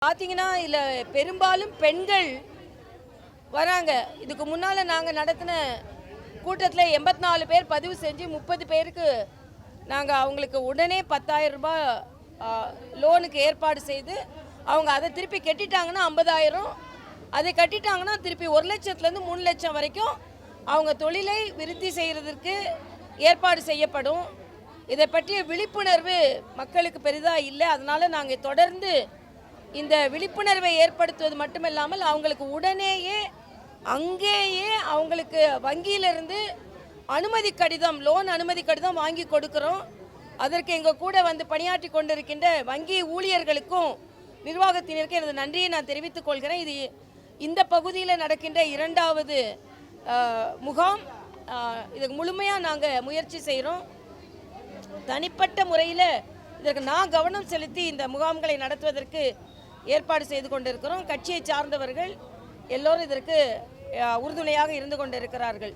பார்த்தீங்கன்னா இதில் பெரும்பாலும் பெண்கள் வராங்க. இதுக்கு முன்னால் நாங்கள் நடத்தின கூட்டத்தில் 84 பேர் பதிவு செஞ்சு 30 பேருக்கு நாங்கள் அவங்களுக்கு உடனே 10,000 ரூபாய் லோனுக்கு ஏற்பாடு செய்து அவங்க அதை திருப்பி கட்டிட்டாங்கன்னா 50,000, அதை கட்டிட்டாங்கன்னா திருப்பி 1 லட்சத்துலேருந்து 3 லட்சம் வரைக்கும் அவங்க தொழிலை விருத்தி செய்கிறதுக்கு ஏற்பாடு செய்யப்படும். இதை பற்றிய விழிப்புணர்வு மக்களுக்கு பெரிதாக இல்லை. அதனால் நாங்கள் தொடர்ந்து இந்த விழிப்புணர்வை ஏற்படுத்துவது மட்டுமில்லாமல் அவங்களுக்கு உடனேயே அங்கேயே அவங்களுக்கு வங்கியிலிருந்து அனுமதி கடிதம், லோன் அனுமதி கடிதம் வாங்கி கொடுக்குறோம். அதற்கு எங்கள் கூட வந்து பணியாற்றி கொண்டிருக்கின்ற வங்கி ஊழியர்களுக்கும் நிர்வாகத்தினருக்கும் எனது நன்றியை நான் தெரிவித்துக் கொள்கிறேன். இது இந்த பகுதியில் நடக்கின்ற 2வது முகாம். இதுக்கு முழுமையாக நாங்கள் முயற்சி செய்கிறோம். தனிப்பட்ட முறையில் இதற்கு நான் கவனம் செலுத்தி இந்த முகாம்களை நடத்துவதற்கு ஏற்பாடு செய்து கொண்டிருக்கிறோம். கட்சியை சார்ந்தவர்கள் எல்லோரும் இதற்கு உறுதுணையாக இருந்து கொண்டிருக்கிறார்கள்.